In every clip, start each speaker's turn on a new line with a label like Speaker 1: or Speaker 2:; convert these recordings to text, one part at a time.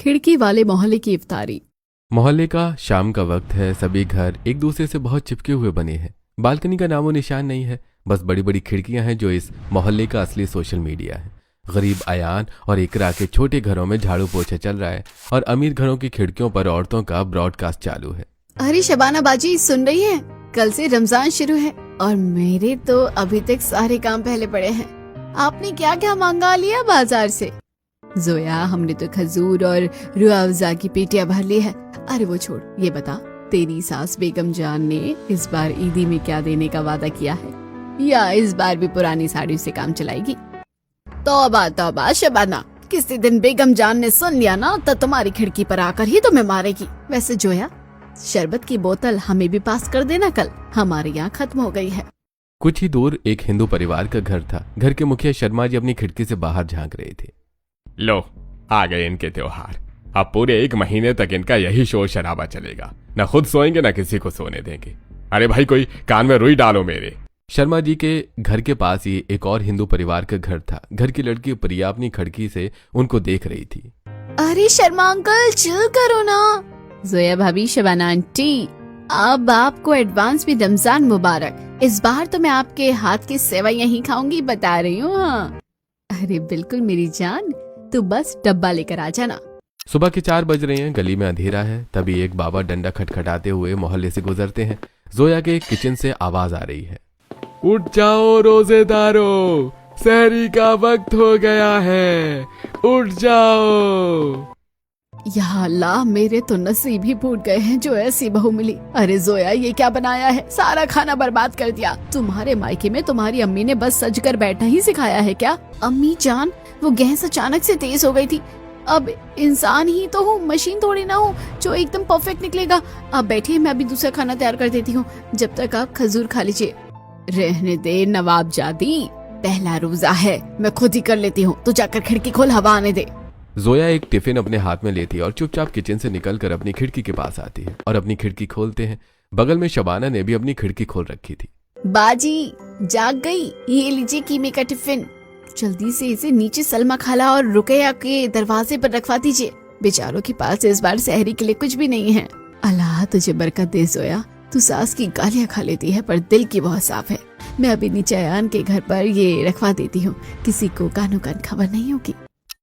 Speaker 1: खिड़की वाले मोहल्ले की इफ्तारी।
Speaker 2: मोहल्ले का शाम का वक्त है। सभी घर एक दूसरे से बहुत चिपके हुए बने हैं। बालकनी का नामो निशान नहीं है, बस बड़ी बड़ी खिड़कियां हैं जो इस मोहल्ले का असली सोशल मीडिया है। गरीब अयान और इकरा के छोटे घरों में झाड़ू पोछा चल रहा है और अमीर घरों की खिड़कियों पर औरतों का ब्रॉडकास्ट चालू है।
Speaker 1: अरे शबाना बाजी, सुन रही है? कल से रमजान शुरू है और मेरे तो अभी तक सारे काम पहले पड़े हैं। आपने क्या क्या मंगा लिया बाजार से? जोया, हमने तो खजूर और रूह अफ़ज़ा की पेटियां भर ली है। अरे वो छोड़, ये बता, तेरी सास बेगम जान ने इस बार ईदी में क्या देने का वादा किया है, या इस बार भी पुरानी साड़ी से काम चलाएगी? तौबा तौबा शबाना, किसी दिन बेगम जान ने सुन लिया ना तो तुम्हारी खिड़की पर आकर ही तुम्हें मारेगी। वैसे जोया, शरबत की बोतल हमें भी पास कर देना, कल हमारे यहाँ खत्म हो गई है।
Speaker 2: कुछ ही दूर एक हिंदू परिवार का घर था। घर के मुखिया शर्मा जी अपनी खिड़की से बाहर झांक रहे थे।
Speaker 3: लो, आ गए इनके त्योहार। अब पूरे 1 महीने तक इनका यही शोर शराबा चलेगा। न खुद सोएंगे न किसी को सोने देंगे। अरे भाई, कोई कान में रुई डालो मेरे।
Speaker 2: शर्मा जी के घर के पास ही एक और हिंदू परिवार का घर था। घर की लड़की प्रिया अपनी खिड़की से उनको देख रही थी।
Speaker 1: अरे शर्मा अंकल, चिल करो ना। जोया भाभी, शबाना आंटी, अब आपको एडवांस में रमजान मुबारक। इस बार तो मैं आपके हाथ की सेवइयां ही खाऊंगी, बता रही हूँ। हाँ, अरे बिल्कुल मेरी जान, तू बस डब्बा लेकर आ जाना।
Speaker 2: सुबह के 4 बज रहे हैं। गली में अंधेरा है। तभी एक बाबा डंडा खटखटाते हुए मोहल्ले से गुजरते हैं। जोया के किचन से आवाज आ रही है,
Speaker 3: उठ जाओ रोजेदारों, सहरी का वक्त हो गया है, उठ जाओ।
Speaker 1: या अल्लाह, मेरे तो नसीब ही फूट गए हैं जो ऐसी बहू मिली। अरे जोया, ये क्या बनाया है? सारा खाना बर्बाद कर दिया। तुम्हारे मायके में तुम्हारी अम्मी ने बस सज कर बैठना ही सिखाया है क्या? अम्मी जान, वो गैस अचानक से तेज हो गई थी। अब इंसान ही तो हूँ, मशीन थोड़ी ना हूँ जो एकदम परफेक्ट निकलेगा। अब बैठिए, मैं अभी दूसरा खाना तैयार कर देती हूँ, जब तक आप खजूर खा लीजिए। रहने दे नवाब जादी, पहला रोजा है, मैं खुद ही कर लेती हूँ। तू जाकर खिड़की खोल, हवा आने दे।
Speaker 2: जोया एक टिफिन अपने हाथ में लेती है और चुपचाप किचन से निकलकर अपनी खिड़की के पास आती है और अपनी खिड़की खोलते हैं। बगल में शबाना ने भी अपनी खिड़की खोल रखी थी।
Speaker 1: बाजी जाग गई, ये लीजिए कीमे का टिफिन। जल्दी से इसे नीचे सलमा खाला और रुकैया के दरवाजे पर रखवा दीजिए। बेचारों के पास इस बार सहरी के लिए कुछ भी नहीं है। अल्लाह तुझे बरकत दे जोया, तू सास की गालियाँ खा लेती है पर दिल की बहुत साफ है। मैं अभी नीचे अयान के घर पर ये रखवा देती हूँ, किसी को कानो कान खबर नहीं होगी।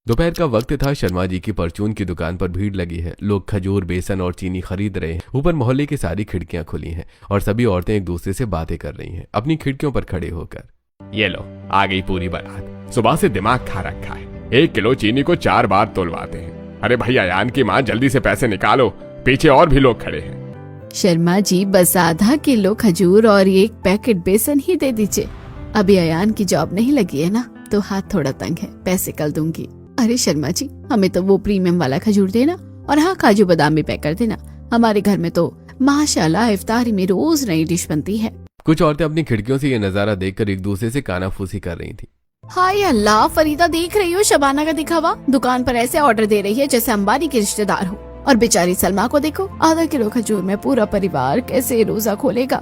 Speaker 2: दोपहर का वक्त था। शर्मा जी की परचून की दुकान पर भीड़ लगी है। लोग खजूर, बेसन और चीनी खरीद रहे हैं। ऊपर मोहल्ले की सारी खिड़कियां खुली हैं और सभी औरतें एक दूसरे से बातें कर रही हैं अपनी खिड़कियों पर खड़े होकर।
Speaker 3: ये लो, आ गई पूरी बारात। सुबह से दिमाग खा रखा है। 1 किलो चीनी को 4 बार तोलवाते हैं। अरे भाई अयान की माँ, जल्दी से पैसे निकालो, पीछे और भी लोग खड़े हैं।
Speaker 1: शर्मा जी, बस आधा किलो खजूर और 1 पैकेट बेसन ही दे दीजिए। अभी अयान की जॉब नहीं लगी है ना, तो हाथ थोड़ा तंग है, पैसे कल दूंगी। अरे शर्मा जी, हमें तो वो प्रीमियम वाला खजूर देना, और हाँ, काजू बादाम भी पैक कर देना। हमारे घर में तो माशाल्लाह इफ्तारी में रोज नई डिश बनती है।
Speaker 2: कुछ औरतें अपनी खिड़कियों से ये नजारा देखकर एक दूसरे से कानाफूसी कर रही थी।
Speaker 1: हाय अल्लाह, फरीदा देख रही हो शबाना का दिखावा? दुकान पर ऐसे ऑर्डर दे रही है जैसे अंबानी के रिश्तेदार हो। और बेचारी सलमा को देखो, आधा किलो खजूर में पूरा परिवार कैसे रोजा खोलेगा?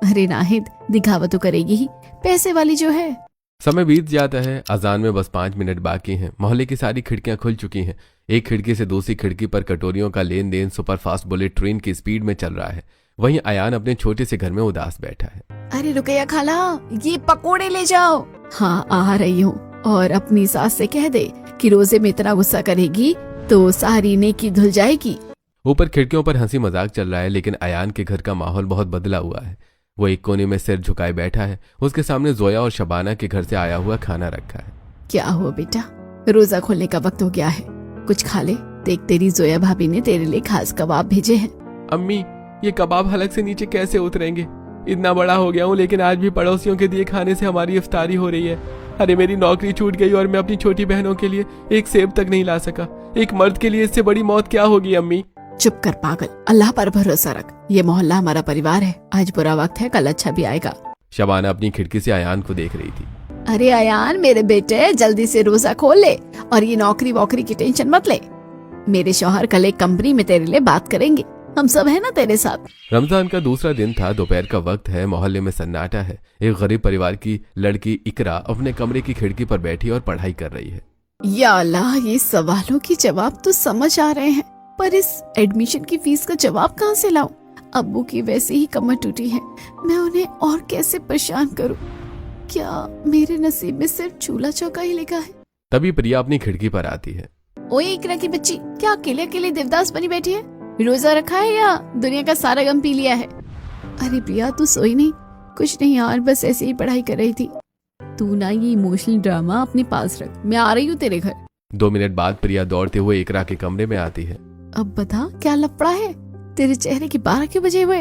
Speaker 1: अरे नाहिद, दिखावा तो करेगी ही, पैसे वाली जो है।
Speaker 2: समय बीत जाता है। अजान में बस 5 मिनट बाकी हैं। मोहल्ले की सारी खिड़कियां खुल चुकी हैं। एक खिड़की से दूसरी खिड़की पर कटोरियों का लेन देन सुपरफास्ट बुलेट ट्रेन की स्पीड में चल रहा है। वहीं अयान अपने छोटे से घर में उदास बैठा है।
Speaker 1: अरे रुकैया खाला, ये पकोड़े ले जाओ। हाँ, आ रही हूँ। और अपनी सास से कह दे कि रोजे में इतना गुस्सा करेगी तो सारी नेकी धुल जाएगी।
Speaker 2: ऊपर खिड़कियों पर हंसी मजाक चल रहा है, लेकिन अयान के घर का माहौल बहुत बदला हुआ है। वो एक कोने में सिर झुकाए बैठा है। उसके सामने जोया और शबाना के घर से आया हुआ खाना रखा है।
Speaker 1: क्या हुआ बेटा, रोजा खोलने का वक्त हो गया है, कुछ खा ले। देख, तेरी जोया भाभी ने तेरे लिए खास कबाब भेजे हैं।
Speaker 2: अम्मी, ये कबाब हलक से नीचे कैसे उतरेंगे? इतना बड़ा हो गया हूँ, लेकिन आज भी पड़ोसियों के दिए खाने से हमारी इफ्तारी हो रही है। अरे मेरी नौकरी छूट गई और मैं अपनी छोटी बहनों के लिए एक सेब तक नहीं ला सका। एक मर्द के लिए इससे बड़ी मौत क्या होगी अम्मी?
Speaker 1: चुप कर पागल, अल्लाह पर भरोसा रख। ये मोहल्ला हमारा परिवार है। आज बुरा वक्त है, कल अच्छा भी आएगा।
Speaker 2: शबाना अपनी खिड़की से अयान को देख रही थी।
Speaker 1: अरे अयान मेरे बेटे, जल्दी से रोजा खोल ले और ये नौकरी वोकरी की टेंशन मत ले। मेरे शौहर कल एक कंपनी में तेरे लिए बात करेंगे, हम सब है ना तेरे साथ।
Speaker 2: रमजान का दूसरा दिन था। दोपहर का वक्त है। मोहल्ले में सन्नाटा है। एक गरीब परिवार की लड़की इकरा अपने कमरे की खिड़की पर बैठी और पढ़ाई कर रही है।
Speaker 1: या अल्लाह, ये सवालों के जवाब तो समझ आ रहे हैं, पर इस एडमिशन की फीस का जवाब कहाँ से लाऊं? अब्बू की वैसे ही कमर टूटी है, मैं उन्हें और कैसे परेशान करूं? क्या मेरे नसीब में सिर्फ चूल्हा चौका ही लिखा है?
Speaker 2: तभी प्रिया अपनी खिड़की पर आती है।
Speaker 1: ओए इकरा की बच्ची, क्या अकेले अकेले देवदास बनी बैठी है? रोजा रखा है या दुनिया का सारा गम पी लिया है? अरे प्रिया, तू सोई नहीं? कुछ नहीं यार, बस ऐसे ही पढ़ाई कर रही थी। तू ना ये इमोशनल ड्रामा अपने पास रख, मैं आ रही हूँ तेरे घर।
Speaker 2: 2 मिनट बाद प्रिया दौड़ते हुए इकरा के कमरे में आती है।
Speaker 1: अब बता, क्या लफड़ा है? तेरे चेहरे की 12 क्यों बजे हुए?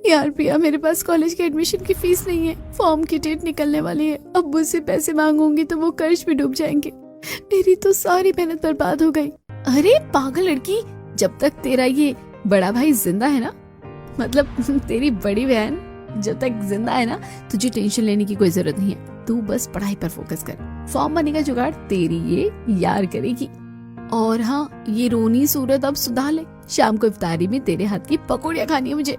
Speaker 1: यार प्रिया, मेरे पास कॉलेज के एडमिशन की फीस नहीं है, फॉर्म की डेट निकलने वाली है, अब मुझसे पैसे मांगूंगी तो वो कर्ज में डूब जाएंगे, मेरी तो सारी मेहनत बर्बाद हो गई। अरे पागल लड़की, जब तक तेरा ये बड़ा भाई जिंदा है ना, मतलब तेरी बड़ी बहन जब तक जिंदा है ना, तुझे टेंशन लेने की कोई जरूरत नहीं है। तू बस पढ़ाई पर फोकस कर, फॉर्म बनने का जुगाड़ तेरी ये यार करेगी। और हाँ, ये रोनी सूरत अब सुधार ले, शाम को इफ्तारी में तेरे हाथ की पकौड़ियाँ खानी है मुझे।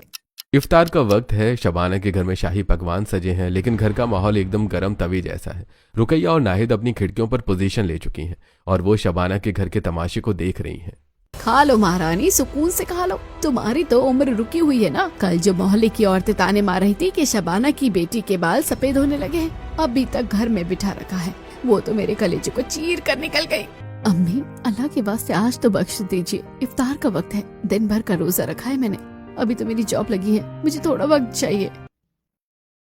Speaker 2: इफ्तार का वक्त है। शबाना के घर में शाही पकवान सजे हैं, लेकिन घर का माहौल एकदम गर्म तवी जैसा है। रुकैया और नाहिद अपनी खिड़कियों पर पोजीशन ले चुकी हैं और वो शबाना के घर के तमाशे को देख रही हैं।
Speaker 1: खा लो महारानी, सुकून से खा लो, तुम्हारी तो उम्र रुकी हुई है ना। कल जो मोहल्ले की औरतें ताने मार रही थी कि शबाना की बेटी के बाल सफेद होने लगे हैं, अभी तक घर में बिठा रखा है, वो तो मेरे कलेजे को चीर कर निकल गई। अम्मी, अल्लाह के वास्ते आज तो बख्श दीजिए, इफ्तार का वक्त है, दिन भर का रोजा रखा है मैंने, अभी तो मेरी जॉब लगी है, मुझे थोड़ा वक्त चाहिए।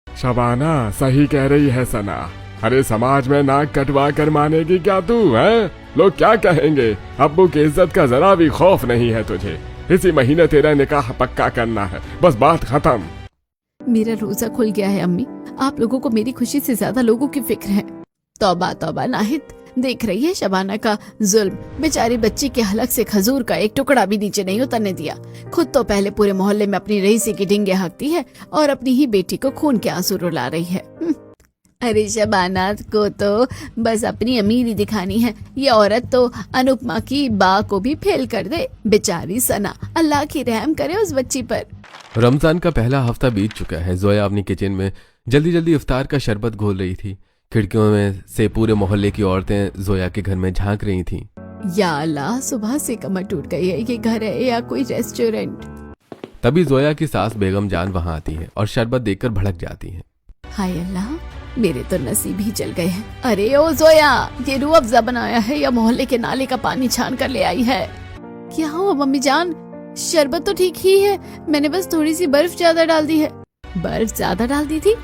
Speaker 3: शबाना सही कह रही है सना। अरे समाज में नाक कटवा कर मानेगी क्या तू है? लोग क्या कहेंगे? अब्बू की इज्जत का जरा भी खौफ नहीं है तुझे। इसी महीने तेरा निकाह पक्का करना है, बस बात खत्म।
Speaker 1: मेरा रोजा खुल गया है अम्मी, आप लोगों को मेरी खुशी से ज्यादा लोगों की फिक्र है। तौबा तौबा नाहिद, देख रही है शबाना का जुल्म, बेचारी बच्ची के हलक से खजूर का एक टुकड़ा भी नीचे नहीं उतरने दिया। खुद तो पहले पूरे मोहल्ले में अपनी रईसी की डिंगे हाँकती है और अपनी ही बेटी को खून के आंसू रुला रही है। अरे शबाना को तो बस अपनी अमीरी दिखानी है, ये औरत तो अनुपमा की बा को भी फेल कर दे। बेचारी सना, अल्लाह की रहम करे उस बच्ची पर।
Speaker 2: रमजान का पहला हफ्ता बीत चुका है। जोया अपनी किचन में जल्दी जल्दी इफ्तार का शरबत घोल रही थी। खिड़कियों में से पूरे मोहल्ले की औरतें जोया के घर में झांक रही थीं।
Speaker 1: या अल्लाह, सुबह से कमर टूट गई है, ये घर है या कोई रेस्टोरेंट?
Speaker 2: तभी जोया की सास बेगम जान वहां आती है और शरबत देखकर भड़क जाती हैं।
Speaker 1: हाय अल्लाह, मेरे तो नसीब ही जल गए हैं। अरे ओ जोया, ये रूह अफ़ज़ा बनाया है या मोहल्ले के नाले का पानी छान कर ले आई है? क्या हुआ मम्मी जान? शरबत तो ठीक ही है, मैंने बस थोड़ी सी बर्फ ज्यादा डाल दी है। बर्फ ज्यादा डाल दी थी?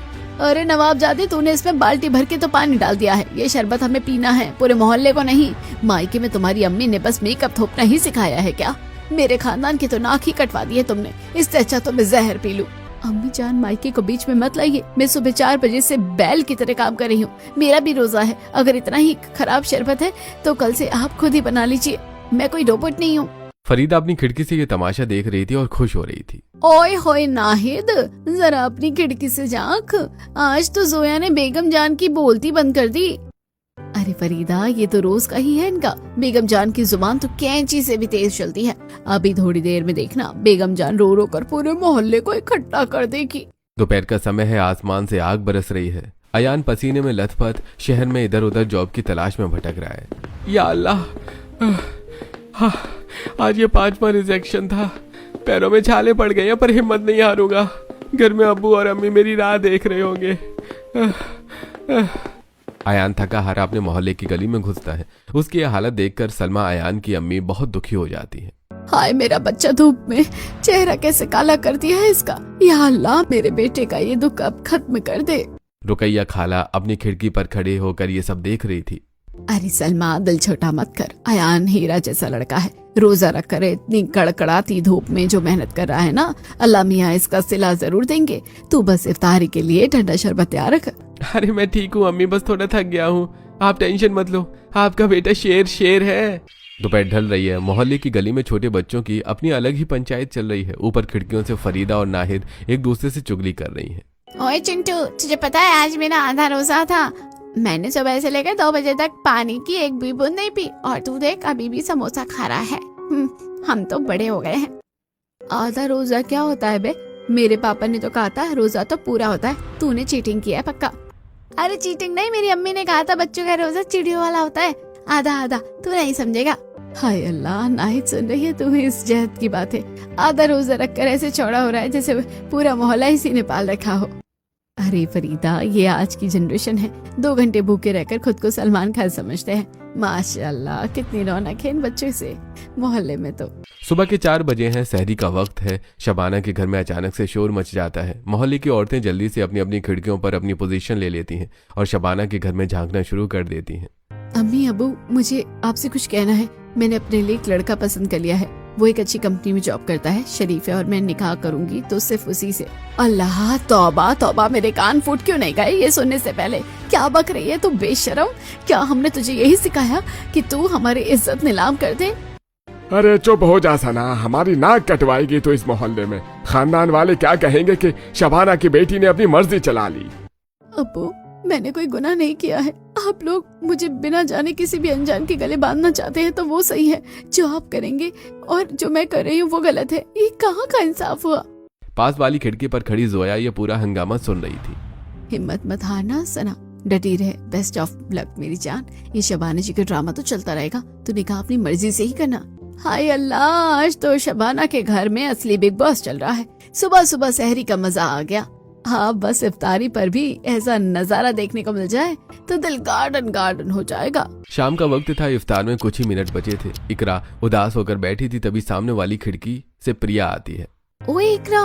Speaker 1: अरे नवाबजादे, तूने इसमें बाल्टी भर के तो पानी डाल दिया है। ये शरबत हमें पीना है, पूरे मोहल्ले को नहीं। मायके में तुम्हारी अम्मी ने बस मेकअप थोपना ही सिखाया है क्या? मेरे खानदान की तो नाक ही कटवा दी है तुमने, इससे अच्छा तो मैं जहर पी लूं। अम्मी जान, मायके को बीच में मत लाइए, मैं सुबह 4 बजे से बैल की तरह काम कर रही हूँ, मेरा भी रोजा है। अगर इतना ही खराब शरबत है तो कल से आप खुद ही बना लीजिए, मैं कोई रोबोट नहीं हूँ।
Speaker 2: फरीदा अपनी खिड़की से ये तमाशा देख रही थी और खुश हो रही थी।
Speaker 1: ओए होए नाहिद, जरा अपनी खिड़की से झांक, आज तो जोया ने बेगम जान की बोलती बंद कर दी। अरे फरीदा, ये तो रोज का ही है इनका। बेगम जान की जुबान तो कैंची से भी तेज चलती है। अभी थोड़ी देर में देखना, बेगम जान रो रो कर पूरे मोहल्ले को इकट्ठा कर देगी।
Speaker 2: दोपहर का समय है, आसमान से आग बरस रही है। अयान पसीने में लथपथ शहर में इधर उधर जॉब की तलाश में भटक रहा है। या अल्लाह, आज ये 5वां रिजेक्शन था। पैरों में छाले पड़ गए हैं, पर हिम्मत नहीं हारूंगा। घर में अब्बू और अम्मी मेरी राह देख रहे होंगे। अयान थका हारा अपने मोहल्ले की गली में घुसता है। उसकी यह हालत देखकर सलमा, अयान की अम्मी, बहुत दुखी हो जाती है।
Speaker 1: हाय मेरा बच्चा, धूप में चेहरा कैसे काला कर दिया है इसका। या अल्लाह, मेरे बेटे का ये दुख अब खत्म कर दे।
Speaker 2: रुकैया खाला अपनी खिड़की पर खड़े होकर ये सब देख रही थी।
Speaker 1: अरे सलमा, दिल छोटा मत कर। अयान हीरा जैसा लड़का है, रोजा रख कर इतनी कड़कड़ाती धूप में जो मेहनत कर रहा है ना, अल्लाह मियाँ इसका सिला जरूर देंगे। तू बस इफ्तारी के लिए ठंडा शरबत तैयार रख।
Speaker 2: अरे मैं ठीक हूँ अम्मी, बस थोड़ा थक गया हूँ, आप टेंशन मत लो, आपका बेटा शेर है। दोपहर ढल रही है। मोहल्ले की गली में छोटे बच्चों की अपनी अलग ही पंचायत चल रही है। ऊपर खिड़कियों से फरीदा और नाहिद एक दूसरे से चुगली कर रही हैं।
Speaker 1: ओए चिंटू, तुझे पता है आज मेरा आधा रोजा था। मैंने सुबह से लेकर 2 बजे तक पानी की एक भी बूंद नहीं पी, और तू देख अभी भी समोसा खा रहा है। हम तो बड़े हो गए हैं। आधा रोजा क्या होता है बे? मेरे पापा ने तो कहा था रोजा तो पूरा होता है। तूने चीटिंग किया है पक्का? अरे चीटिंग नहीं, मेरी अम्मी ने कहा था बच्चों का रोजा चिड़ियों वाला होता है। आधा आधा, तू नहीं समझेगा। हाय अल्लाह, नाहिद सुन रही है तू इस जहद की बात है? आधा रोजा रखकर ऐसे चौड़ा हो रहा है जैसे पूरा मोहल्ला इसी ने पाल रखा हो। अरे फरीदा, ये आज की जनरेशन है, 2 घंटे भूखे रहकर खुद को सलमान खान समझते हैं। माशाल्लाह, कितनी रौनक है इन बच्चों से मोहल्ले में। तो
Speaker 2: सुबह के 4 बजे हैं, सहरी का वक्त है। शबाना के घर में अचानक से शोर मच जाता है। मोहल्ले की औरतें जल्दी से अपनी अपनी खिड़कियों पर अपनी पोजीशन ले लेती हैं और शबाना के घर में झांकना शुरू कर देती हैं।
Speaker 1: अम्मी अबू, मुझे आपसे कुछ कहना है। मैंने अपने लिए एक लड़का पसंद कर लिया है। वो एक अच्छी कंपनी में जॉब करता है, शरीफ है, और मैं निकाह करूंगी तो सिर्फ उसी से। अल्लाह, तौबा तौबा, मेरे कान फूट क्यों नहीं गए ये सुनने से पहले। क्या बक रही है तू बेशरम? क्या हमने तुझे यही सिखाया कि तू हमारी इज्जत नीलाम कर दे?
Speaker 3: अरे चुप हो जा सना, हमारी नाक कटवाएगी तो इस मोहल्ले में। खानदान वाले क्या कहेंगे कि शबाना की बेटी ने अपनी मर्जी चला ली।
Speaker 1: अब्बू, मैंने कोई गुनाह नहीं किया है। आप लोग मुझे बिना जाने किसी भी अनजान के गले बांधना चाहते हैं तो वो सही है। जो आप करेंगे और जो मैं कर रही हूँ वो गलत है। ये कहाँ का इंसाफ हुआ?
Speaker 2: पास वाली खिड़की पर खड़ी जोया ये पूरा हंगामा सुन रही थी।
Speaker 1: हिम्मत मत हारना सना, डटी रहे। बेस्ट ऑफ लक मेरी जान। ये शबाना जी का ड्रामा तो चलता रहेगा, तू निकाह अपनी मर्जी से ही करना। हाय अल्लाह, आज तो शबाना के घर में असली बिग बॉस चल रहा है। सुबह सुबह सहरी का मजा आ गया। हाँ, बस इफ्तारी पर भी ऐसा नजारा देखने को मिल जाए तो दिल गार्डन गार्डन हो जाएगा।
Speaker 2: शाम का वक्त था, इफ्तार में कुछ ही मिनट बचे थे। इकरा उदास होकर बैठी थी, तभी सामने वाली खिड़की से प्रिया आती है।
Speaker 1: ओए इकरा,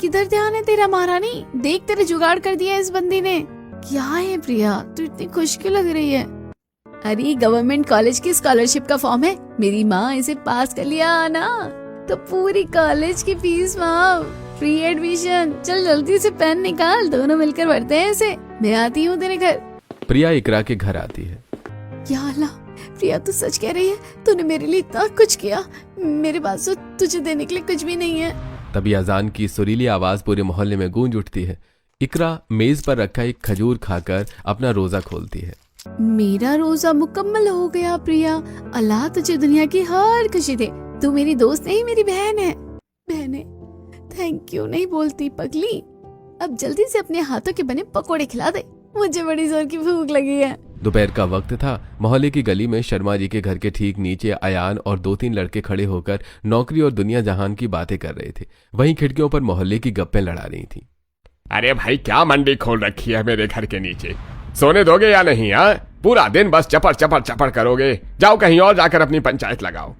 Speaker 1: किधर ध्यान है तेरा महारानी? देख, तेरे जुगाड़ कर दिया इस बंदी ने। क्या है प्रिया, तू इतनी खुश क्यों लग रही है? अरे गवर्नमेंट कॉलेज की स्कॉलरशिप का फॉर्म है, मेरी माँ इसे पास कर लिया ना, तो पूरी कॉलेज की फीस माफ, फ्री एडमिशन। चल जल्दी से पेन निकाल, दोनों मिलकर भरते हैं इसे। मैं आती हूँ तेरे घर।
Speaker 2: प्रिया इकरा के घर आती है।
Speaker 1: या अल्लाह, प्रिया तू सच कह रही है? तूने मेरे लिए इतना कुछ किया, मेरे पास तो तुझे देने के लिए कुछ भी नहीं है।
Speaker 2: तभी अजान की सुरीली आवाज पूरे मोहल्ले में गूंज उठती है। इकरा मेज पर रखा एक खजूर खाकर अपना रोजा खोलती है।
Speaker 1: मेरा रोजा मुकम्मल हो गया प्रिया। अल्लाह तुझे दुनिया की हर खुशी दे। तू मेरी दोस्त नहीं, मेरी बहन है। बहने थैंक यू नहीं बोलती पगली। अब जल्दी से अपने हाथों के बने पकोड़े खिला दे, मुझे बड़ी जोर की भूख लगी है।
Speaker 2: दोपहर का वक्त था। मोहल्ले की गली में शर्मा जी के घर के ठीक नीचे अयान और 2-3 लड़के खड़े होकर नौकरी और दुनिया जहान की बातें कर रहे थे। वहीं खिड़कियों पर मोहल्ले की गप्पें लड़ा रही थी।
Speaker 3: अरे भाई, क्या मंडी खोल रखी है मेरे घर के नीचे? सोने दोगे या नहीं? पूरा दिन बस चपड़ चपड़ चपड़ करोगे। जाओ कहीं और जाकर अपनी पंचायत लगाओ।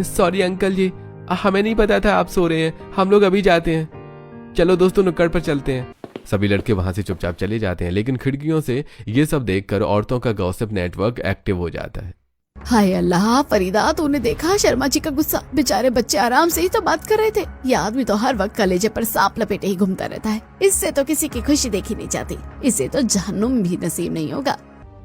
Speaker 2: सॉरी अंकल जी, हमें नहीं पता था आप सो रहे हैं, हम लोग अभी जाते हैं। चलो दोस्तों, नुक्कड़ पर चलते हैं। सभी लड़के वहां से चुपचाप चले जाते हैं, लेकिन खिड़कियों से ये सब देखकर औरतों का गॉसिप नेटवर्क एक्टिव हो जाता है।
Speaker 1: हाय अल्लाह, फरीदा तूने देखा शर्मा जी का गुस्सा? बेचारे बच्चे आराम से ही तो बात कर रहे थे। ये आदमी तो हर वक्त कलेजे पर सांप लपेटे ही घूमता रहता है। इससे तो किसी की खुशी देखी नहीं जाती, इससे तो जहन्नुम भी नसीब नहीं होगा।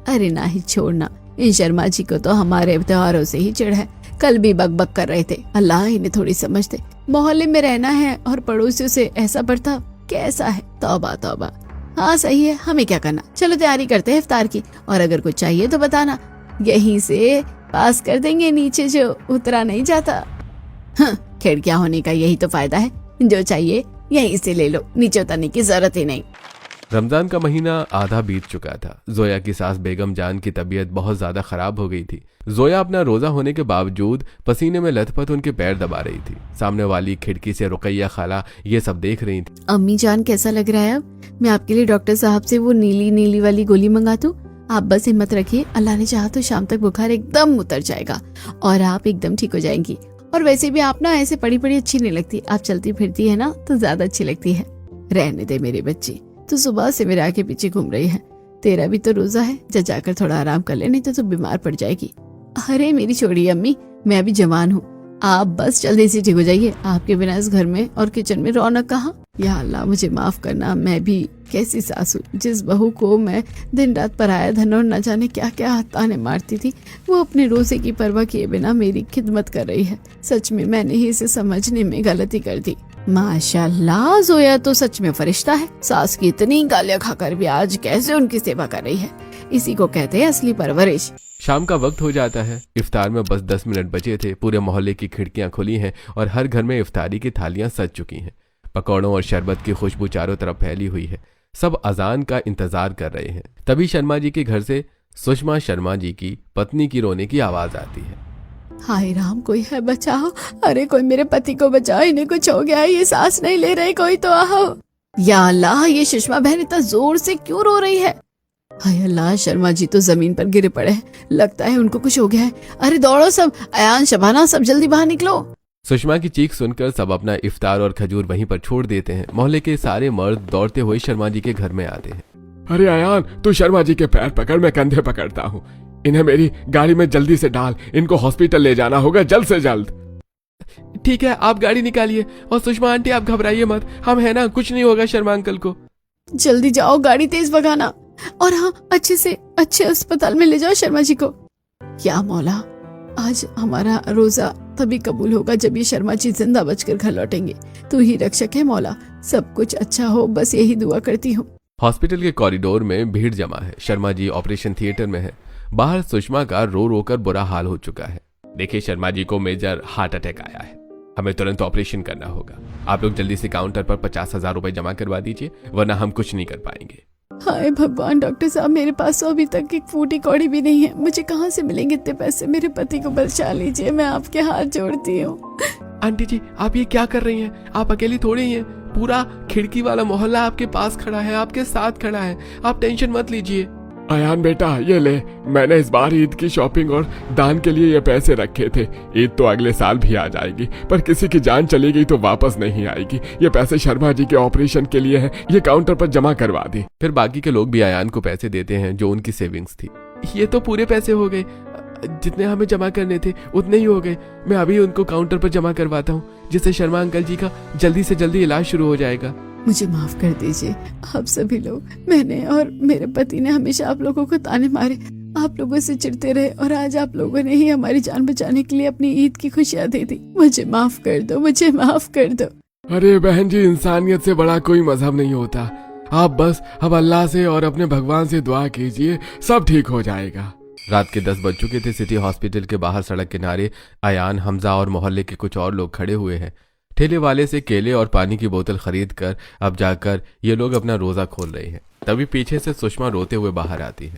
Speaker 1: अरे ना ही छोड़ना, इन शर्मा जी को तो हमारे त्योहारों से ही चिढ़ है। कल भी बकबक कर रहे थे, अल्लाह इन्हें थोड़ी समझते। मोहल्ले में रहना है और पड़ोसियों से ऐसा बर्ताव कैसा है? तौबा तौबा। हाँ सही है, हमें क्या करना। चलो तैयारी करते हैं इफ्तार की, और अगर कुछ चाहिए तो बताना, यहीं से पास कर देंगे नीचे जो उतरा नहीं जाता। हाँ, खिड़कियां होने का यही तो फायदा है, जो चाहिए यहीं से ले लो, नीचे उतरने की जरूरत ही नहीं।
Speaker 2: रमजान का महीना आधा बीत चुका था। जोया की सास बेगम जान की तबीयत बहुत ज्यादा खराब हो गई थी। जोया अपना रोजा होने के बावजूद पसीने में लथपथ उनके पैर दबा रही थी। सामने वाली खिड़की से रुकैया खाला ये सब देख रही थी।
Speaker 1: अम्मी जान कैसा लग रहा है अब? मैं आपके लिए डॉक्टर साहब से वो नीली नीली वाली गोली मंगा दूं? आप बस हिम्मत रखिए, अल्लाह ने चाहा तो शाम तक बुखार एकदम उतर जाएगा और आप एकदम ठीक हो जाएंगी। और वैसे भी आप ना ऐसे पड़ी पड़ी अच्छी नहीं लगती, आप चलती फिरती है ना तो ज्यादा अच्छी लगती है। रहने दे मेरी बच्ची, तू सुबह से मेरे आगे पीछे घूम रही है। तेरा भी तो रोजा है, जा जाकर थोड़ा आराम कर ले, नहीं तो तू बीमार पड़ जाएगी। अरे मेरी छोड़ी अम्मी, मैं अभी जवान हूँ, आप बस जल्दी से ठीक हो जाइए। आपके बिना इस घर में और किचन में रौनक कहाँ। या अल्लाह मुझे माफ करना, मैं भी कैसी सासू, जिस बहू को मैं दिन रात पराया धन और न जाने क्या क्या ताने मारती थी, वो अपने रोजे की परवाह किए बिना मेरी खिदमत कर रही है। सच में मैंने ही इसे समझने में गलती कर दी। माशाल्लाह, जोया तो सच में फरिश्ता है। सास की इतनी गालियां खाकर भी आज कैसे उनकी सेवा कर रही है, इसी को कहते हैं असली परवरिश।
Speaker 2: शाम का वक्त हो जाता है। इफ्तार में बस 10 मिनट बचे थे। पूरे मोहल्ले की खिड़कियां खुली हैं और हर घर में इफ्तारी की थालियां सज चुकी हैं। पकौड़ों और शरबत की खुशबू चारों तरफ फैली हुई है। सब अजान का इंतजार कर रहे हैं। तभी शर्मा जी के घर से सुषमा शर्मा जी की पत्नी की रोने की आवाज आती है।
Speaker 1: हाय राम, कोई है बचाओ, अरे कोई मेरे पति को बचाओ, इन्हें कुछ हो गया है, ये सांस नहीं ले रहे, कोई तो आओ। या अल्लाह, ये सुषमा बहन इतना जोर से क्यों रो रही है? हाय अल्लाह, शर्मा जी तो जमीन पर गिरे पड़े हैं, लगता है उनको कुछ हो गया है। अरे दौड़ो सब, अयान शबाना सब जल्दी बाहर निकलो।
Speaker 2: सुषमा की चीख सुनकर सब अपना इफ्तार और खजूर वहीं पर छोड़ देते हैं। मोहल्ले के सारे मर्द दौड़ते हुए शर्मा जी के घर में आते हैं।
Speaker 3: अरे अयान, तू शर्मा जी के पैर पकड़, मैं कंधे पकड़ता हूँ। इन्हें मेरी गाड़ी में जल्दी से डाल, इनको हॉस्पिटल ले जाना होगा जल्द से जल्द।
Speaker 2: ठीक है, आप गाड़ी निकालिए। और सुषमा आंटी, आप घबराइए मत, हम है ना, कुछ नहीं होगा शर्मा अंकल को।
Speaker 1: जल्दी जाओ, गाड़ी तेज भगाना, और हाँ, अच्छे से अच्छे अस्पताल में ले जाओ शर्मा जी को। या मौला, आज हमारा रोजा तभी कबूल होगा जब ये शर्मा जी जिंदा बचकर घर लौटेंगे। तू ही रक्षक है मौला, सब कुछ अच्छा हो, बस यही दुआ करती हूँ।
Speaker 2: हॉस्पिटल के कॉरिडोर में भीड़ जमा है। शर्मा जी ऑपरेशन थिएटर में है। बाहर सुषमा का रो रो कर बुरा हाल हो चुका है। देखिए, शर्मा जी को मेजर हार्ट अटैक आया है, हमें तुरंत ऑपरेशन करना होगा। आप लोग जल्दी से काउंटर पर 50,000 रुपए जमा करवा दीजिए, वरना हम कुछ नहीं कर पाएंगे।
Speaker 1: हाय भगवान, डॉक्टर साहब, मेरे पास तो अभी तक एक फूटी कौड़ी भी नहीं है, मुझे कहाँ से मिलेंगे इतने पैसे? मेरे पति को बचा लीजिए, मैं आपके हाथ जोड़ती हूँ।
Speaker 2: आंटी जी, आप ये क्या कर रही हैं? आप अकेली थोड़ी हैं, पूरा खिड़की वाला मोहल्ला आपके पास खड़ा है, आपके साथ खड़ा है, आप टेंशन मत लीजिए।
Speaker 3: अयान बेटा, ये ले, मैंने इस बार ईद की शॉपिंग और दान के लिए ये पैसे रखे थे। ईद तो अगले साल भी आ जाएगी, पर किसी की जान चली गई तो वापस नहीं आएगी। ये पैसे शर्मा जी के ऑपरेशन के लिए हैं, ये काउंटर पर जमा करवा दी।
Speaker 2: फिर बाकी के लोग भी अयान को पैसे देते हैं जो उनकी सेविंग्स थी। ये तो पूरे पैसे हो गए, जितने हमें जमा करने थे उतने ही हो गए। मैं अभी उनको काउंटर पर जमा करवाता हूँ, जिससे शर्मा अंकल जी का जल्दी से जल्दी इलाज शुरू हो जाएगा।
Speaker 1: मुझे माफ कर दीजिए आप सभी लोग, मैंने और मेरे पति ने हमेशा आप लोगों को ताने मारे, आप लोगों से चिढ़ते रहे, और आज आप लोगों ने ही हमारी जान बचाने के लिए अपनी ईद की खुशियां दे दी। मुझे माफ कर दो, मुझे माफ कर दो।
Speaker 3: अरे बहन जी, इंसानियत से बड़ा कोई मजहब नहीं होता। आप बस अब अल्लाह से और अपने भगवान से दुआ कीजिए, सब ठीक हो जाएगा।
Speaker 2: रात के 10 बज चुके थे। सिटी हॉस्पिटल के बाहर सड़क किनारे अयान, हमजा और मोहल्ले के कुछ और लोग खड़े हुए हैं। ठेले वाले से केले और पानी की बोतल खरीद कर अब जाकर ये लोग अपना रोजा खोल रहे हैं। तभी पीछे से सुषमा रोते हुए बाहर आती है।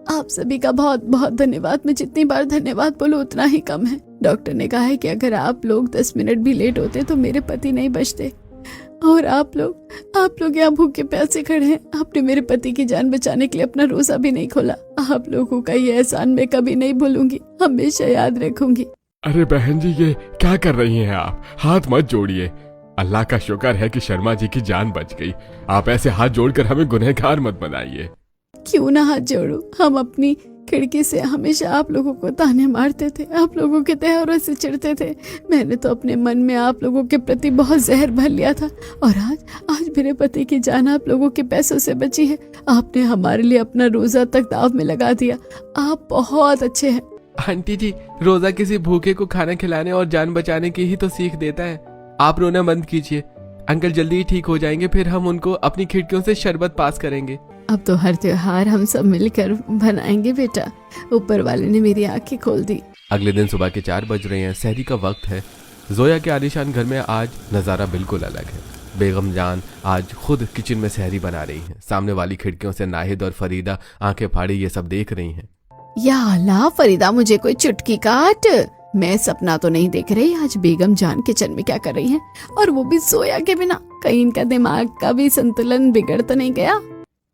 Speaker 1: आप सभी का बहुत बहुत धन्यवाद, मैं जितनी बार धन्यवाद बोलूं उतना ही कम है। डॉक्टर ने कहा है कि अगर आप लोग 10 मिनट भी लेट होते तो मेरे पति नहीं बचते, और आप लोग यहाँ भूखे प्यासे खड़े हैं। आपने मेरे पति की जान बचाने के लिए अपना रोजा भी नहीं खोला। आप लोगों का ये एहसान मैं कभी नहीं भूलूंगी, हमेशा याद रखूंगी।
Speaker 3: अरे बहन जी, ये क्या कर रही हैं आप? हाथ मत जोड़िए। अल्लाह का शुक्र है कि शर्मा जी की जान बच गई। आप ऐसे हाथ जोड़कर हमें गुनहगार मत बनाइए।
Speaker 1: क्यों ना हाथ जोड़ू, हम अपनी खिड़की से हमेशा आप लोगों को ताने मारते थे, आप लोगों के त्योहारों से चिढ़ते थे। मैंने तो अपने मन में आप लोगों के प्रति बहुत जहर भर लिया था, और आज मेरे पति की जान आप लोगों के पैसों से बची है। आपने हमारे लिए अपना रोजा तक दाव में लगा दिया। आप बहुत अच्छे हैं।
Speaker 2: आंटी जी, रोजा किसी भूखे को खाना खिलाने और जान बचाने की ही तो सीख देता है। आप रोना बंद कीजिए, अंकल जल्दी ही ठीक हो जाएंगे, फिर हम उनको अपनी खिड़कियों से शरबत पास करेंगे।
Speaker 1: अब तो हर त्योहार हम सब मिलकर बनाएंगे बेटा, ऊपर वाले ने मेरी आंखें खोल दी।
Speaker 2: अगले दिन सुबह के 4 बज रहे हैं, सहरी का वक्त है। जोया के आलीशान घर में आज नज़ारा बिल्कुल अलग है। बेगम जान आज खुद किचन में सहरी बना रही हैं। सामने वाली खिड़कियों से नाहिद और फरीदा आंखें फाड़े ये सब देख रही हैं।
Speaker 1: या अल्लाह, फरीदा मुझे कोई चुटकी काट, मैं सपना तो नहीं देख रही। आज बेगम जान किचन में क्या कर रही हैं, और वो भी जोया के बिना। कहीं इनका दिमाग का भी संतुलन बिगड़ तो नहीं गया?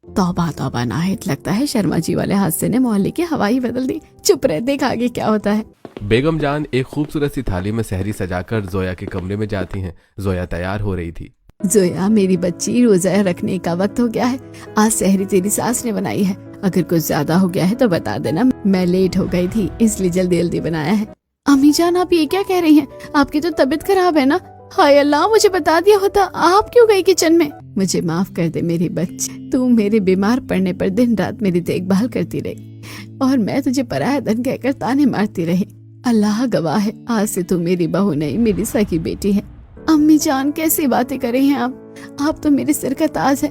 Speaker 1: तौबा तौबा नाहिद, लगता है शर्मा जी वाले हादसे ने मोहल्ले की हवा ही बदल दी। चुप रह, देख आगे क्या होता है।
Speaker 2: बेगम जान एक खूबसूरत सी थाली में सहरी सजाकर जोया के कमरे में जाती हैं। जोया तैयार हो रही थी।
Speaker 1: जोया मेरी बच्ची, रोजा रखने का वक्त हो गया है। आज सहरी तेरी सास ने बनाई है, अगर कुछ ज्यादा हो गया है तो बता देना, मैं लेट हो गई थी इसलिए जल्दी जल्दी बनाया है। अम्मी जान, आप ये क्या कह रही हैं? आपकी तो तबीयत खराब है ना? हाय अल्लाह, मुझे बता दिया होता, आप क्यों गई किचन में? मुझे माफ कर दे मेरी बच्ची, तू मेरे बीमार पड़ने पर दिन रात मेरी देखभाल करती रही, और मैं तुझे पराया धन कहकर ताने मारती रही। अल्लाह गवाह है, आज से तू मेरी बहू नहीं, मेरी सगी बेटी है। अम्मी जान, कैसी बातें कर रही हैं आप तो मेरे सिर का ताज है।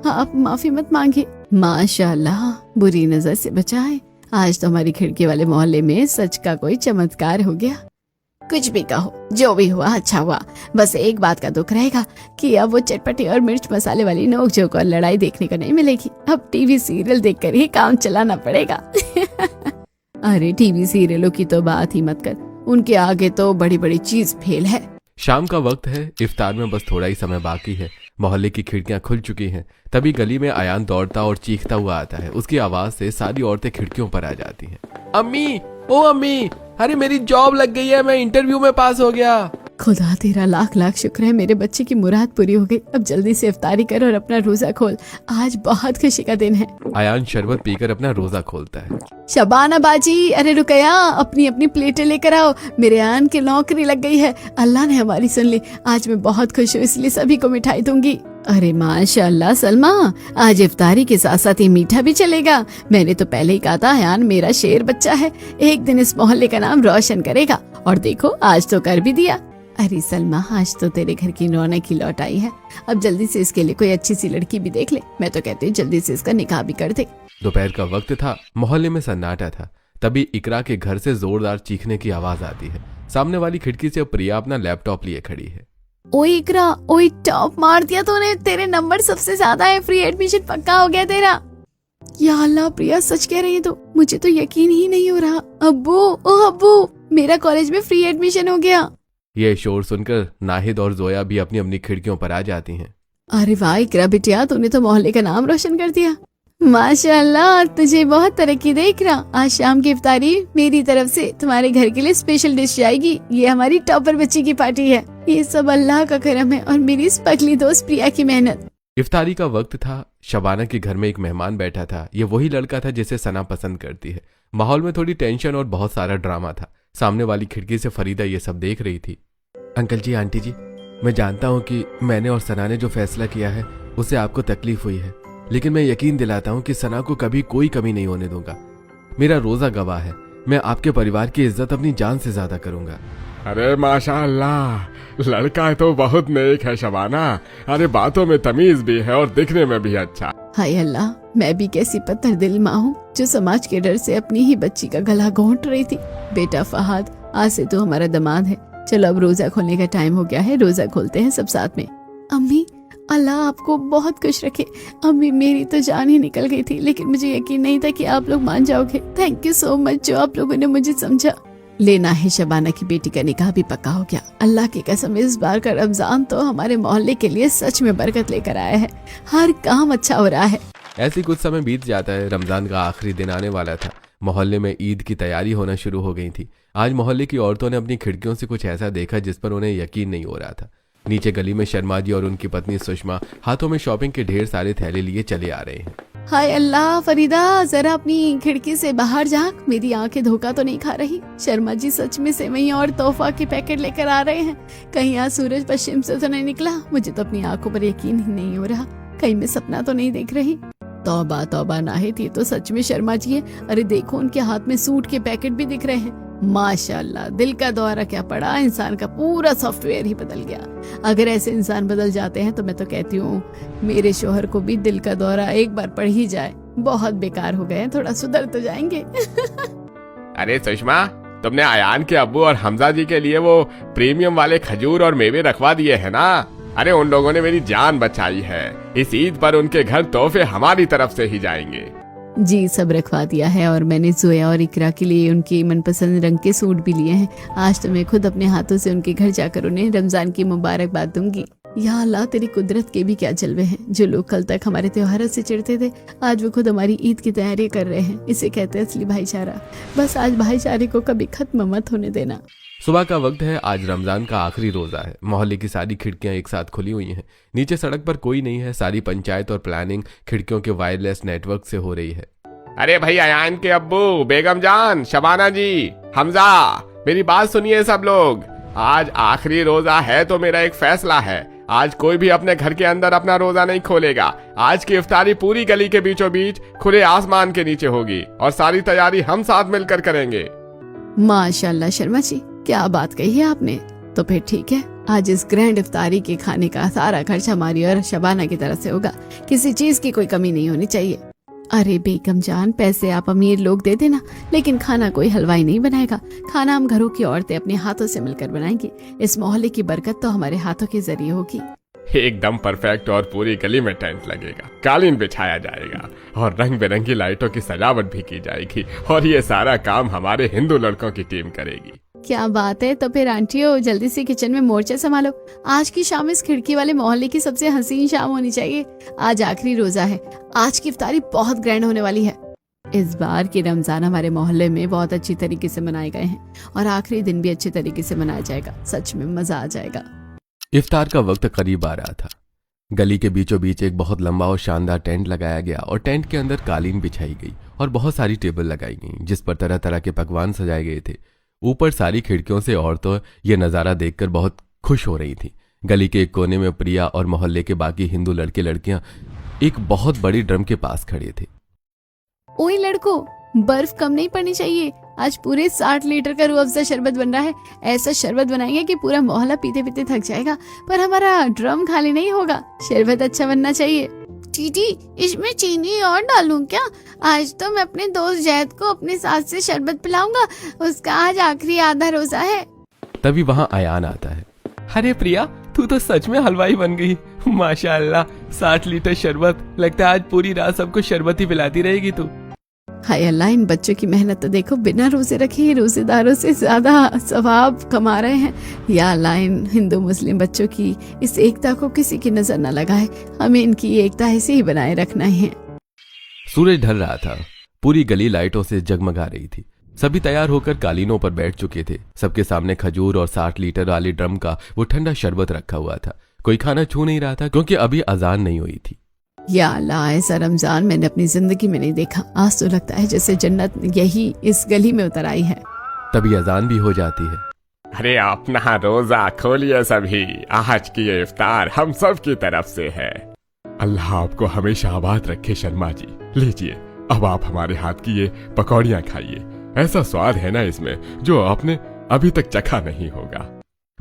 Speaker 1: आप माफी मत मांगिए। माशाअल्लाह, बुरी नजर से बचाए, आज तो हमारी खिड़की वाले मोहल्ले में सच का कोई चमत्कार हो गया। कुछ भी कहो, जो भी हुआ अच्छा हुआ। बस एक बात का दुख रहेगा कि अब वो चटपटी और मिर्च मसाले वाली नोक-झोंक और लड़ाई देखने को नहीं मिलेगी। अब टीवी सीरियल देखकर ही काम चलाना पड़ेगा। अरे टीवी सीरियलों की तो बात ही मत कर, उनके आगे तो बड़ी बड़ी चीज फेल है।
Speaker 2: शाम का वक्त है, इफ्तार में बस थोड़ा ही समय बाकी है। मोहल्ले की खिड़कियां खुल चुकी हैं। तभी गली में आयान दौड़ता और चीखता हुआ आता है। उसकी आवाज से सारी औरतें खिड़कियों पर आ जाती हैं। अम्मी, ओ अम्मी, अरे मेरी जॉब लग गई है, मैं इंटरव्यू में पास हो गया।
Speaker 1: खुदा तेरा लाख लाख शुक्र है, मेरे बच्चे की मुराद पूरी हो गई। अब जल्दी से इफ्तारी कर और अपना रोजा खोल, आज बहुत खुशी का दिन है।
Speaker 2: आयान शरबत पीकर अपना रोजा खोलता है।
Speaker 1: शबाना बाजी, अरे रुकया, अपनी अपनी प्लेटें लेकर आओ, मेरे आन की नौकरी लग गई है। अल्लाह ने हमारी सुन ली। आज मैं बहुत खुश हूँ, इसलिए सभी को मिठाई दूंगी। अरे माशाअल्लाह सलमा, आज इफ्तारी के साथ साथ ये मीठा भी चलेगा। मैंने तो पहले ही कहा था अयान मेरा शेर बच्चा है, एक दिन इस मोहल्ले का नाम रोशन करेगा। और देखो आज तो कर भी दिया। अरे सलमा, आज तो तेरे घर की रौनक ही लौट आई है। अब जल्दी से इसके लिए कोई अच्छी सी लड़की भी देख ले। मैं तो कहती हूँ जल्दी से इसका निकाह भी कर दे।
Speaker 2: दोपहर का वक्त था, मोहल्ले में सन्नाटा था। तभी इकरा के घर से जोरदार चीखने की आवाज आती है। सामने वाली खिड़की से प्रिया अपना लैपटॉप लिए खड़ी है।
Speaker 1: ओए इकरा, ओए टॉप मार दिया तूने, तेरे नंबर सबसे ज्यादा है, फ्री एडमिशन पक्का हो गया तेरा। या अल्लाह प्रिया, सच कह रही है तो? मुझे तो यकीन ही नहीं हो रहा। अब्बू, ओ अब्बू, मेरा कॉलेज में फ्री एडमिशन हो गया।
Speaker 2: ये शोर सुनकर नाहिद और जोया भी अपनी अपनी खिड़कियों पर आ जाती हैं।
Speaker 1: अरे वाह इकरा बिटिया, तूने तो मोहल्ले का नाम रोशन कर दिया। माशाअल्लाह, तुझे बहुत तरक्की दे इकरा। आज शाम की इफ्तारी मेरी तरफ से तुम्हारे घर के लिए स्पेशल डिश जाएगी। ये हमारी टॉपर बच्ची की पार्टी है। ये सब अल्लाह का करम है और मेरी इस पगली दोस्त प्रिया की मेहनत।
Speaker 2: इफ्तारी का वक्त था। शबाना के घर में एक मेहमान बैठा था। ये वही लड़का था जिसे सना पसंद करती है। माहौल में थोड़ी टेंशन और बहुत सारा ड्रामा था। सामने वाली खिड़की से फरीदा ये सब देख रही थी। अंकल जी, आंटी जी, मैं जानता हूँ कि मैंने और सना ने जो फैसला किया है उससे आपको तकलीफ हुई है, लेकिन मैं यकीन दिलाता हूँ कि सना को कभी कोई कमी नहीं होने दूंगा। मेरा रोजा गवाह है, मैं आपके परिवार की इज्जत अपनी जान से ज्यादा करूंगा।
Speaker 3: अरे माशाअल्लाह, लड़का तो बहुत नेक है शबाना। अरे बातों में तमीज भी है और दिखने में भी अच्छा।
Speaker 1: हाय अल्लाह, मैं भी कैसी पत्थर दिल माँ हूँ जो समाज के डर से अपनी ही बच्ची का गला घोंट रही थी। बेटा फहाद, आज से तो हमारा दामाद है। चलो अब रोजा खोलने का टाइम हो गया है, रोजा खोलते हैं सब साथ में। अम्मी, अल्लाह आपको बहुत खुश रखे। अम्मी, मेरी तो जान ही निकल गई थी, लेकिन मुझे यकीन नहीं था कि आप लोग मान जाओगे। थैंक यू सो मच जो आप लोगों ने मुझे समझा। लेना है, शबाना की बेटी का निकाह भी पक्का हो गया। अल्लाह की कसम, इस बार का रमजान तो हमारे मोहल्ले के लिए सच में बरकत लेकर आया है। हर काम अच्छा हो रहा है।
Speaker 2: ऐसे कुछ समय बीत जाता है। रमजान का आखिरी दिन आने वाला था। मोहल्ले में ईद की तैयारी होना शुरू हो गई थी। आज मोहल्ले की औरतों ने अपनी खिड़कियों से कुछ ऐसा देखा जिस पर उन्हें यकीन नहीं हो रहा था। नीचे गली में शर्मा जी और उनकी पत्नी सुषमा हाथों में शॉपिंग के ढेर सारे थैले लिए चले आ रहे हैं।
Speaker 1: हाय अल्लाह, फरीदा जरा अपनी खिड़की से बाहर झांक, मेरी आंखें धोखा तो नहीं खा रही। शर्मा जी सच में सेवइयां और तोहफा के पैकेट लेकर आ रहे हैं। कहीं आज सूरज पश्चिम से तो नहीं निकला? मुझे तो अपनी आंखों पर यकीन ही नहीं हो रहा। कहीं मैं सपना तो नहीं देख रही? तौबा तौबा नाहिद, ये तो सच में शर्मा जी है। अरे देखो, उनके हाथ में सूट के पैकेट भी दिख रहे हैं। माशाल्लाह, दिल का दौरा क्या पड़ा, इंसान का पूरा सॉफ्टवेयर ही बदल गया। अगर ऐसे इंसान बदल जाते हैं तो मैं तो कहती हूँ मेरे शोहर को भी दिल का दौरा एक बार पड़ ही जाए। बहुत बेकार हो गए, थोड़ा सुधर तो जाएंगे।
Speaker 3: अरे सुषमा, तुमने अयान के अब्बू और हमजा जी के लिए वो प्रीमियम वाले खजूर और मेवे रखवा दिए हैं ना? अरे उन लोगों ने मेरी जान बचाई है। इस ईद पर उनके घर तोहफे हमारी तरफ से ही जाएंगे।
Speaker 1: जी, सब रखवा दिया है और मैंने जोया और इकरा के लिए उनके मनपसंद रंग के सूट भी लिए हैं। आज तो मैं खुद अपने हाथों से उनके घर जाकर उन्हें रमजान की मुबारकबाद दूंगी। या अल्लाह, तेरी कुदरत के भी क्या जलवे हैं। जो लोग कल तक हमारे त्योहारों से चिढ़ते थे, आज वो खुद हमारी ईद की तैयारी कर रहे हैं। इसे कहते हैं असली भाईचारा। बस आज भाईचारे को कभी खत्म मत होने देना।
Speaker 2: सुबह का वक्त है। आज रमजान का आखिरी रोजा है। मोहल्ले की सारी खिड़कियां एक साथ खुली हुई हैं। नीचे सड़क पर कोई नहीं है। सारी पंचायत और प्लानिंग खिड़कियों के वायरलेस नेटवर्क से हो रही है।
Speaker 3: अरे भाई, अयान के अब्बू, बेगम जान, शबाना जी, हमजा, मेरी बात सुनिए सब लोग। आज आखिरी रोजा है तो मेरा एक फैसला है। आज कोई भी अपने घर के अंदर अपना रोजा नहीं खोलेगा। आज की इफ्तारी पूरी गली के बीचों बीच खुले आसमान के नीचे होगी और सारी तैयारी हम साथ मिलकर करेंगे।
Speaker 1: माशाल्लाह शर्मा जी, क्या बात कही है आपने। तो फिर ठीक है, आज इस ग्रैंड इफ्तारी के खाने का सारा खर्च हमारी और शबाना की तरफ से होगा। किसी चीज की कोई कमी नहीं होनी चाहिए। अरे बेगम जान, पैसे आप अमीर लोग दे देना, लेकिन खाना कोई हलवाई नहीं बनाएगा। खाना हम घरों की औरतें अपने हाथों से मिलकर बनाएंगी। इस मोहल्ले की बरकत तो हमारे हाथों के जरिए होगी।
Speaker 3: एकदम परफेक्ट। और पूरी गली में टेंट लगेगा, कालीन बिछाया जाएगा और रंग बिरंगी लाइटों की सजावट भी की जाएगी। और ये सारा काम हमारे हिंदू लड़कों की टीम करेगी।
Speaker 1: क्या बात है। तो फिर आंटियों, जल्दी से किचन में मोर्चा संभालो। आज की शाम इस खिड़की वाले मोहल्ले की सबसे हसीन शाम होनी चाहिए। आज आखिरी रोजा है। आज की इफ्तारी बहुत ग्रैंड होने वाली है। इस बार की रमजान हमारे मोहल्ले में बहुत अच्छी तरीके से मनाए गए हैं और आखिरी दिन भी अच्छे तरीके से मनाया जाएगा। सच में मजा आ जाएगा।
Speaker 2: इफ्तार का वक्त करीब आ रहा था। गली के बीचों बीच एक बहुत लंबा और शानदार टेंट लगाया गया और टेंट के अंदर कालीन बिछाई गई और बहुत सारी टेबल लगाई गई जिस पर तरह तरह के पकवान सजाए गए थे। ऊपर सारी खिड़कियों से औरतें ये नज़ारा देखकर बहुत खुश हो रही थीं। गली के एक कोने में प्रिया और मोहल्ले के बाकी हिंदू लड़के लड़कियां एक बहुत बड़ी ड्रम के पास खड़े थे।
Speaker 1: ओए लड़को, बर्फ कम नहीं पड़नी चाहिए। आज पूरे 60 लीटर का रूह अफ़ज़ा शरबत बन रहा है। ऐसा शरबत बनाएंगे कि पूरा मोहल्ला पीते पीते थक जाएगा, पर हमारा ड्रम खाली नहीं होगा। शरबत अच्छा बनना चाहिए। चीटी, इसमें चीनी और डालूं क्या? आज तो मैं अपने दोस्त जैद को अपने साथ से शरबत पिलाऊंगा। उसका आज आखिरी आधा रोजा है।
Speaker 2: तभी वहां अयान आता है। अरे प्रिया, तू तो सच में हलवाई बन गई। माशाअल्लाह, 60 लीटर शरबत। लगता है आज पूरी रात सबको शरबत ही पिलाती रहेगी तू।
Speaker 1: हाय अल्लाह, इन बच्चों की मेहनत तो देखो। बिना रोजे रखे ही रोजेदारों से ज्यादा सवाब कमा रहे हैं। या अल्लाह, इन हिंदू मुस्लिम बच्चों की इस एकता को किसी की नजर न लगाए। हमें इनकी एकता ऐसे ही बनाए रखना है।
Speaker 2: सूरज ढल रहा था। पूरी गली लाइटों से जगमगा रही थी। सभी तैयार होकर कालीनों पर बैठ चुके थे। सबके सामने खजूर और 60 लीटर वाली ड्रम का वो ठंडा शरबत रखा हुआ था। कोई खाना छू नहीं रहा था क्योंकि अभी अजान नहीं हुई थी।
Speaker 1: या अल्लाह, ऐसा रमजान मैंने अपनी जिंदगी में नहीं देखा। आज तो लगता है जैसे जन्नत यही इस गली में उतर आई है।
Speaker 2: तभी अजान भी हो जाती है।
Speaker 3: अरे अपना रोजा खोलिए सभी। आज की ये इफ्तार हम सब की तरफ से है। अल्लाह आपको हमेशा आबाद रखे शर्मा जी। लीजिए, अब आप हमारे हाथ की ये पकौड़ियाँ खाइए। ऐसा स्वाद है ना इसमें जो आपने अभी तक चखा नहीं होगा।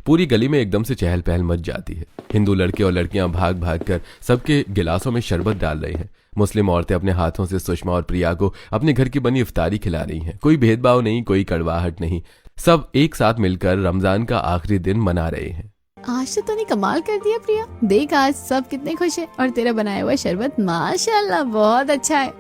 Speaker 2: पूरी गली में एकदम से चहल पहल मच जाती है। हिंदू लड़के और लड़कियां भाग भाग कर सबके गिलासों में शरबत डाल रही हैं। मुस्लिम औरतें अपने हाथों से सुषमा और प्रिया को अपने घर की बनी इफ्तारी खिला रही हैं। कोई भेदभाव नहीं, कोई कड़वाहट नहीं। सब एक साथ मिलकर रमजान का आखिरी दिन मना रहे हैं।
Speaker 1: आज तो तूने कमाल कर दिया प्रिया। देख आज सब कितने खुश हैं और तेरा बनाया हुआ शरबत माशाल्लाह बहुत अच्छा है।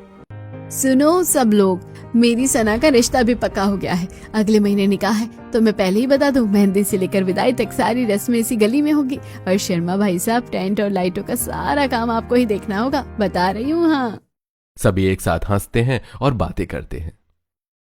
Speaker 1: सुनो सब लोग, मेरी सना का रिश्ता भी पक्का हो गया है। अगले महीने निकाह है। तो मैं पहले ही बता दूं, मेहंदी से लेकर विदाई तक सारी रस्में इसी गली में होगी। और शर्मा भाई साहब, टेंट और लाइटों का सारा काम आपको ही देखना होगा। बता रही हूँ। हाँ,
Speaker 2: सभी एक साथ हंसते हैं और बातें करते हैं।